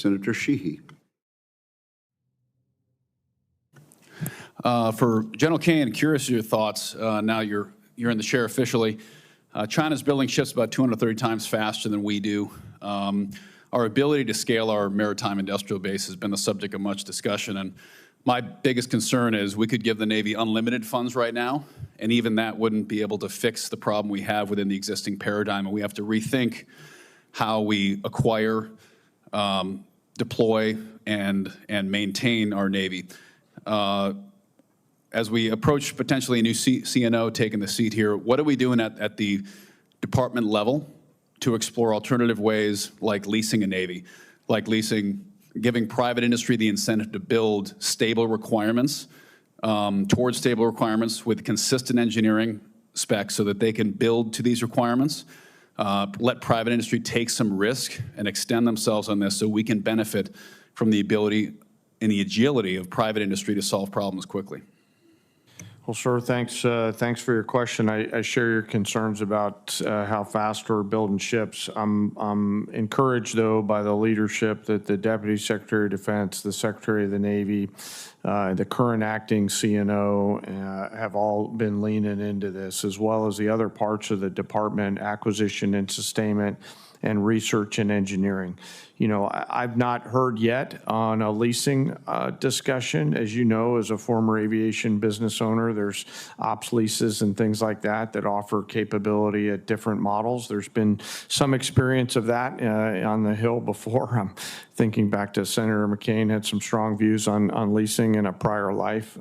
Senator Sheehy. For General Caine, curious of your thoughts. Now you're in the chair officially. China's building ships about 230 times faster than we do. Our ability to scale our maritime industrial base has been the subject of much discussion, and my biggest concern is we could give the Navy unlimited funds right now, and even that wouldn't be able to fix the problem we have within the existing paradigm, and we have to rethink how we acquire, deploy, and maintain our Navy. As we approach potentially a new CNO taking the seat here, what are we doing at the department level to explore alternative ways like leasing a Navy, like giving private industry the incentive to build stable requirements, towards stable requirements with consistent engineering specs so that they can build to these requirements, let private industry take some risk and extend themselves on this so we can benefit from the ability and the agility of private industry to solve problems quickly. Well, sir, thanks for your question. I share your concerns about how fast we're building ships. I'm encouraged, though, by the leadership that the Deputy Secretary of Defense, the Secretary of the Navy, the current acting CNO have all been leaning into this, as well as the other parts of the department, acquisition and sustainment, and research and engineering. You know, I've not heard yet on a leasing discussion. As you know, as a former aviation business owner, there's ops leases and things like that that offer capability at different models. There's been some experience of that on the Hill before. I'm thinking back to Senator McCain had some strong views on leasing in a prior life,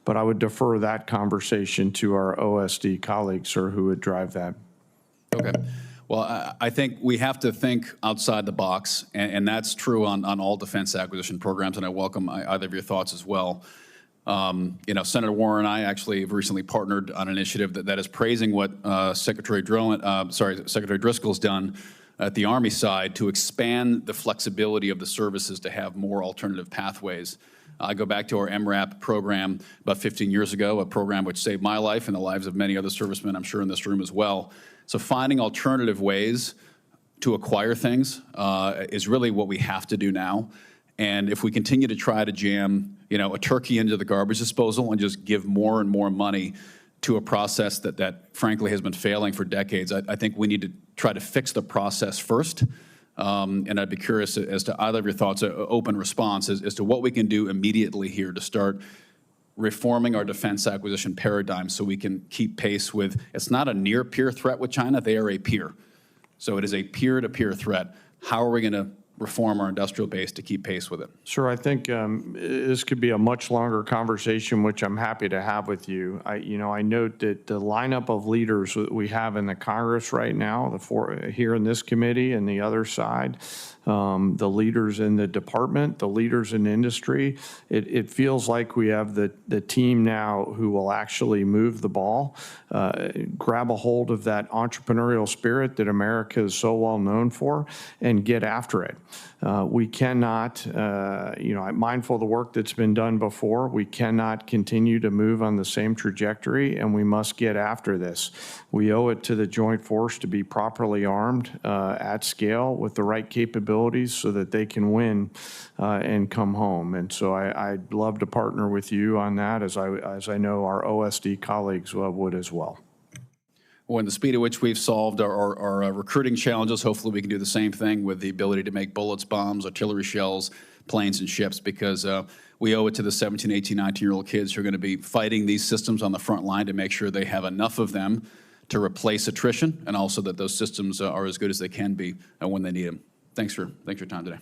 but I would defer that conversation to our OSD colleagues, sir, who would drive that. Okay. Well, I think we have to think outside the box, and that's true on all defense acquisition programs, and I welcome either of your thoughts as well. You know, Senator Warren and I actually have recently partnered on an initiative that is praising what Secretary Driscoll's done at the Army side to expand the flexibility of the services to have more alternative pathways. I go back to our MRAP program about 15 years ago, a program which saved my life and the lives of many other servicemen, I'm sure in this room as well. So finding alternative ways to acquire things is really what we have to do now. And if we continue to try to jam, you know, a turkey into the garbage disposal and just give more and more money to a process that frankly has been failing for decades, I think we need to try to fix the process first. And I'd be curious as to either of your thoughts, an open response as to what we can do immediately here to start reforming our defense acquisition paradigm so we can keep pace with, it's not a near peer threat with China, they are a peer. So it is a peer-to-peer threat. How are we going to reform our industrial base to keep pace with it? Sure, I think this could be a much longer conversation, which I'm happy to have with you. I note that the lineup of leaders that we have in the Congress right now, here in this committee and the other side, the leaders in the department, the leaders in industry, it feels like we have the team now who will actually move the ball, grab a hold of that entrepreneurial spirit that America is so well known for, and get after it. We cannot, I'm mindful of the work that's been done before. We cannot continue to move on the same trajectory, and we must get after this. We owe it to the Joint Force to be properly armed at scale with the right capabilities so that they can win and come home. And so I'd love to partner with you on that, as I know our OSD colleagues would as well. Well, in the speed at which we've solved our recruiting challenges, hopefully we can do the same thing with the ability to make bullets, bombs, artillery shells, planes, and ships, because we owe it to the 17, 18, 19-year-old kids who are going to be fighting these systems on the front line to make sure they have enough of them to replace attrition, and also that those systems are as good as they can be when they need them. Thanks for your time today.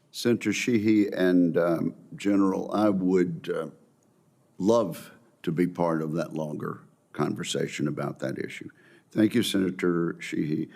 Senator Sheehy and General, I would love to be part of that longer conversation about that issue. Thank you, Senator Sheehy.